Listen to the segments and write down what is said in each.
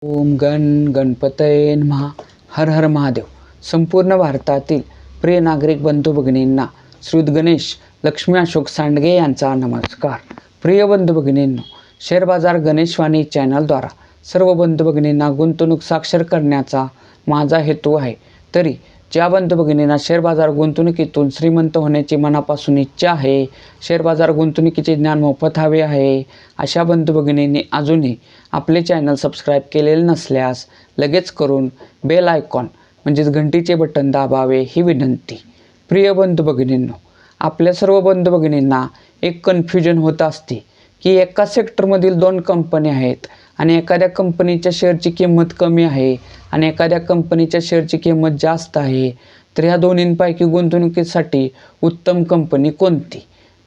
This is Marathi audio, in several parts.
ओम गण गणपतये नमः. हर हर महादेव. संपूर्ण भारतातील प्रिय नागरिक बंधू भगिनींना श्रीयुत गणेश लक्ष्मी अशोक सांडगे यांचा नमस्कार. प्रिय बंधू भगिनींनो, शेअर बाजार गणेशवाणी चॅनलद्वारा सर्व बंधू भगिनींना गुंतवणूक साक्षर करण्याचा माझा हेतू आहे. तरी ज्या बंधू भगिनींना शेअर बाजार गुंतवणुकीतून श्रीमंत होण्याची मनापासून इच्छा आहे, शेअर बाजार गुंतवणुकीचे ज्ञान मोफत हवे आहे, अशा बंधू भगिनींनी अजूनही आपले चॅनल सबस्क्राईब केलेले नसल्यास लगेच करून बेल आयकॉन म्हणजेच घंटीचे बटन दाबावे ही विनंती. प्रिय बंधू भगिनींनो, आपल्या सर्व बंधू भगिनींना एक कन्फ्युजन होत असते की एका सेक्टरमधील दोन कंपन्या आहेत आणि एखाद्या कंपनीच्या शेअरची किंमत कमी आहे आणि एखाद्या कंपनीच्या शेअरची किंमत जास्त आहे, तर ह्या दोन्हींपैकी गुंतवणुकीसाठी उत्तम कंपनी कोणती.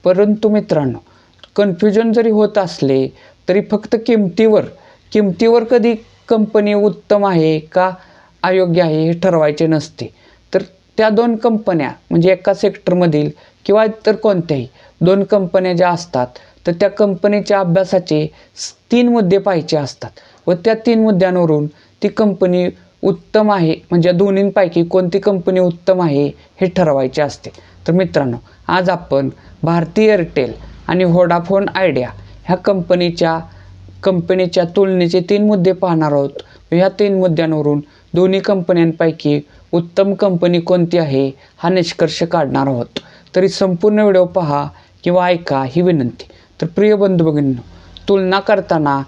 परंतु मित्रांनो, कन्फ्युजन जरी होत असले तरी फक्त किमतीवर कधी कंपनी उत्तम आहे का अयोग्य आहे हे ठरवायचे नसते. तर त्या दोन कंपन्या म्हणजे एका सेक्टरमधील किंवा इतर कोणत्याही दोन कंपन्या ज्या असतात तर त्या कंपनीच्या अभ्यासाचे 3 मुद्दे पाहिजे असतात व त्या 3 मुद्द्यांवरून ती कंपनी उत्तम आहे म्हणजे दोन्हींपैकी कोणती कंपनी उत्तम आहे हे ठरवायचे असते. तर मित्रांनो, आज आपण भारती एअरटेल आणि व्होडाफोन आयडिया ह्या कंपनीच्या तुलनेचे 3 मुद्दे पाहणार आहोत. ह्या 3 मुद्द्यांवरून दोन्ही कंपन्यांपैकी उत्तम कंपनी कोणती आहे हा निष्कर्ष काढणार आहोत. तरी संपूर्ण व्हिडिओ पहा किंवा ऐका ही विनंती. तर प्रिय बंधू भगिनींनो, तुलना करताना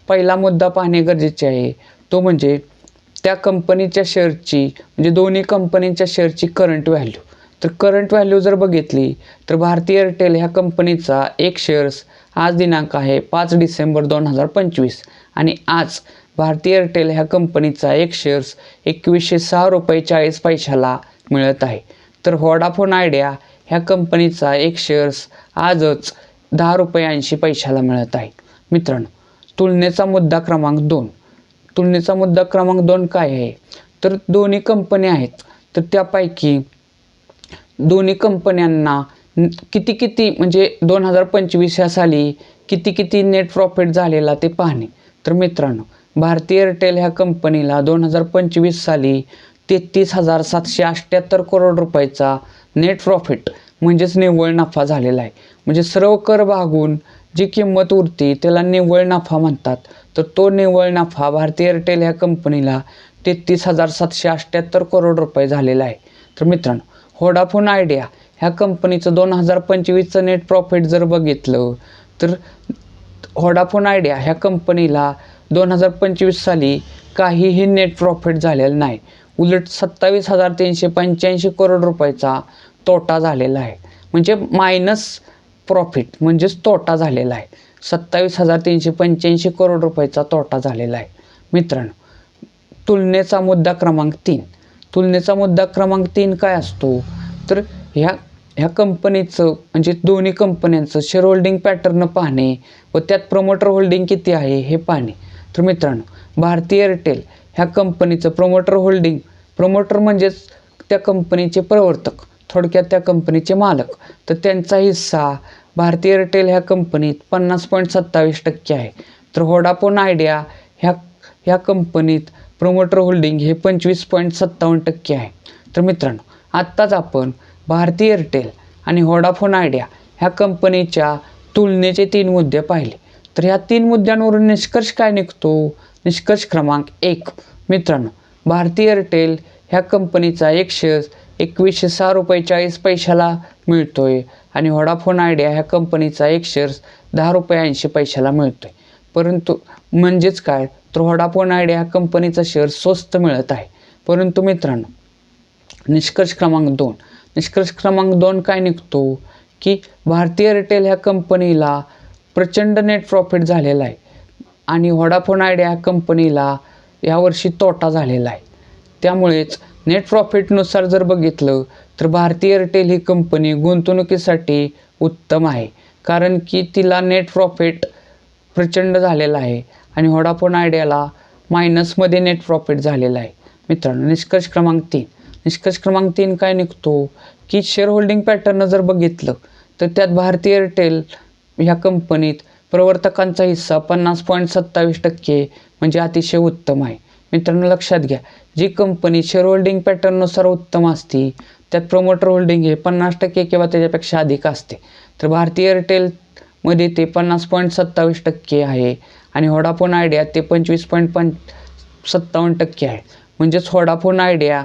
पहिला मुद्दा पाहणे गरजेचे आहे. तो म्हणजे त्या कंपनीच्या शेअरची म्हणजे दोन्ही कंपनीच्या शेअरची करंट व्हॅल्यू. तर करंट व्हॅल्यू जर बघितली तर भारती एअरटेल ह्या कंपनीचा एक शेअर्स आज दिनांक आहे 5 डिसेंबर 2025 आणि आज भारती एअरटेल ह्या कंपनीचा एक शेअर्स 2106 रुपये 40 पैशाला मिळत आहे. तर व्होडाफोन आयडिया ह्या कंपनीचा एक शेअर्स आजच 10 रुपये 80 पैशाला मिळत आहे. मित्रांनो, तुलनेचा मुद्दा क्रमांक 2 काय आहे तर दोन्ही कंपन्या आहेत तर त्यापैकी दोन्ही कंपन्यांना किती म्हणजे 2025 या साली किती नेट प्रॉफिट झालेला ते पाहणे. तर मित्रांनो, भारती एअरटेल ह्या कंपनीला 2025 साली 33,778 करोड रुपयाचा नेट प्रॉफिट म्हणजेच निव्वळ नफा झालेला आहे. म्हणजे सर्व कर भागून जी किंमत उरते त्याला निव्वळ नफा म्हणतात. तर तो निव्वळ नफा भारती एअरटेल ह्या कंपनीला 33,778 करोड रुपये झालेला आहे. तर मित्रांनो, व्होडाफोन आयडिया ह्या कंपनीचं 2025चं नेट प्रॉफिट जर बघितलं तर व्होडाफोन आयडिया ह्या कंपनीला 2025 साली काहीही नेट प्रॉफिट झालेलं नाही. उलट 27,385 करोड रुपयाचा तोटा झालेला आहे. म्हणजे मायनस प्रॉफिट म्हणजेच तोटा झालेला आहे. 27,385 करोड रुपयाचा तोटा झालेला आहे. मित्रांनो, तुलनेचा मुद्दा क्रमांक 3 काय असतो तर ह्या कंपनीचं म्हणजे दोन्ही कंपन्यांचं शेअर होल्डिंग पॅटर्न पाहणे व त्यात प्रमोटर होल्डिंग किती आहे हे पाहणे. तर मित्रांनो, भारती एअरटेल ह्या कंपनीचं प्रमोटर म्हणजेच त्या कंपनीचे प्रवर्तक, थोडक्यात त्या कंपनीचे मालक. तर त्यांचा हिस्सा भारती एअरटेल ह्या कंपनीत 50.27% आहे. तर व्होडाफोन आयडिया ह्या कंपनीत प्रमोटर होल्डिंग हे 25.57% आहे. तर मित्रांनो, आत्ताच आपण भारती एअरटेल आणि व्होडाफोन आयडिया ह्या कंपनीच्या तुलनेचे 3 मुद्दे पाहिले. तर ह्या 3 मुद्द्यांवरून निष्कर्ष काय निघतो. निष्कर्ष क्रमांक 1, मित्रांनो, भारती एअरटेल ह्या कंपनीचा एक शेअर्स 2106 रुपये 40 पैशाला मिळतोय आणि व्होडाफोन आयडिया ह्या कंपनीचा एक शेअर्स 10 रुपये 80 पैशाला मिळतोय. परंतु म्हणजेच काय तर व्होडाफोन आयडिया ह्या कंपनीचा शेअर स्वस्त मिळत आहे. परंतु मित्रांनो, निष्कर्ष क्रमांक 2 काय निघतो की भारती एअरटेल ह्या कंपनीला प्रचंड नेट प्रॉफिट झालेला आहे आणि व्होडाफोन आयडिया ह्या कंपनीला यावर्षी तोटा झालेला आहे. त्यामुळेच नेट प्रॉफिटनुसार जर बघितलं तर भारती एअरटेल ही कंपनी गुंतवणुकीसाठी उत्तम आहे, कारण की तिला नेट प्रॉफिट प्रचंड झालेला आहे आणि व्होडाफोन आयडियाला मायनसमध्ये नेट प्रॉफिट झालेला आहे. मित्रांनो, निष्कर्ष क्रमांक 3 काय निघतो की शेअर होल्डिंग पॅटर्न जर बघितलं तर त्यात भारती एअरटेल ह्या कंपनीत प्रवर्तकांचा हिस्सा 50.27% म्हणजे अतिशय उत्तम आहे. मित्रांनो लक्षात घ्या, जी कंपनी शेअर होल्डिंग पॅटर्ननुसार उत्तम असते त्यात प्रमोटर होल्डिंग हे 50% किंवा त्याच्यापेक्षा अधिक असते. तर भारती एअरटेलमध्ये ते 50.27% आहे आणि व्होडाफोन आयडिया ते 25.57% आहे. म्हणजेच व्होडाफोन आयडिया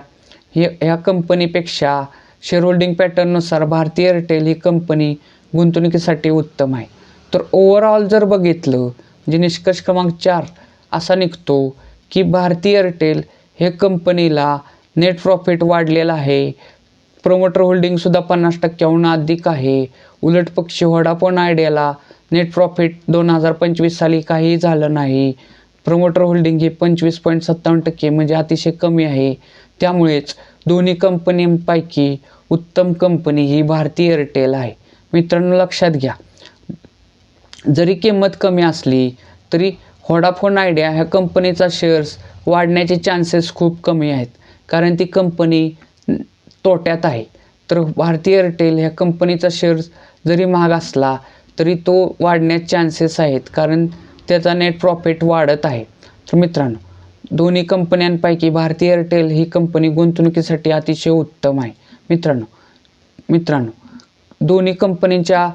ह्या कंपनीपेक्षा शेअर होल्डिंग पॅटर्ननुसार भारती एअरटेल ही कंपनी गुंतवणुकीसाठी उत्तम आहे. तर ओव्हरऑल जर बघितलं म्हणजे निष्कर्ष क्रमांक 4 असा निघतो की भारती एअरटेल हे कंपनीला नेट प्रॉफिट वाढलेला आहे. प्रमोटर होल्डिंगसुद्धा 50%हून अधिक आहे. उलट पक्षी व्होडाफोन आयडियाला नेट प्रॉफिट 2025 साली काहीही झालं नाही. प्रमोटर होल्डिंग हे 25.57% म्हणजे अतिशय कमी आहे. त्यामुळेच दोन्ही कंपनींपैकी उत्तम कंपनी ही भारती एअरटेल आहे. मित्रांनो लक्षात घ्या, जरी किंमत कमी असली तरी व्होडाफोन आयडिया ह्या कंपनीचा शेअर्स वाढण्याचे चान्सेस खूप कमी आहेत, कारण ती कंपनी तोट्यात आहे. तर भारती एअरटेल ह्या कंपनीचा शेअर्स जरी महाग असला तरी तो वाढण्याचे चान्सेस आहेत, कारण त्याचा नेट प्रॉफिट वाढत आहे. तर मित्रांनो, दोन्ही कंपन्यांपैकी भारती एअरटेल ही कंपनी गुंतवणुकीसाठी अतिशय उत्तम आहे. मित्रांनो दोन्ही कंपनीच्या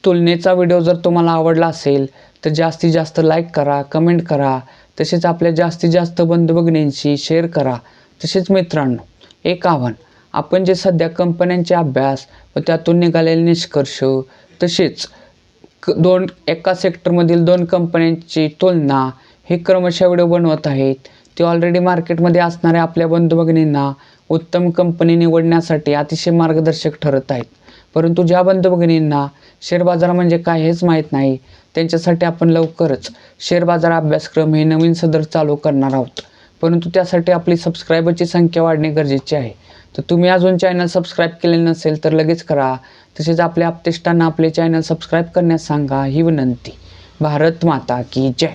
तुलनेचा व्हिडिओ जर तुम्हाला आवडला असेल तर जास्तीत जास्त लाईक करा, कमेंट करा, तसेच आपल्या जास्तीत जास्त बंधू भगिनींशी शेअर करा. तसेच मित्रांनो, एक आव्हान, आपण जे सध्या कंपन्यांचे अभ्यास व त्यातून निघालेले निष्कर्ष, तसेच एका सेक्टरमधील 2 कंपन्यांची तुलना हे क्रमशः व्हिडिओ बनवत आहेत, ते ऑलरेडी मार्केटमध्ये असणाऱ्या आपल्या बंधू भगिनींना उत्तम कंपनी निवडण्यासाठी अतिशय मार्गदर्शक ठरत आहेत. परंतु ज्या बंधू भगिनींना शेअर बाजार म्हणजे काय हेच माहीत नाही, त्यांच्यासाठी आपण लवकरच शेअर बाजार अभ्यासक्रम हे नवीन सदर चालू करणार आहोत. परंतु त्यासाठी आपली सबस्क्रायबरची संख्या वाढणे गरजेचे आहे. तर तुम्ही अजून चॅनल सबस्क्राईब केले नसेल तर लगेच करा. तसेच आपल्या आप्तेष्टांना आपले चॅनल सबस्क्राईब करण्यास सांगा ही विनंती. भारत माता की जय.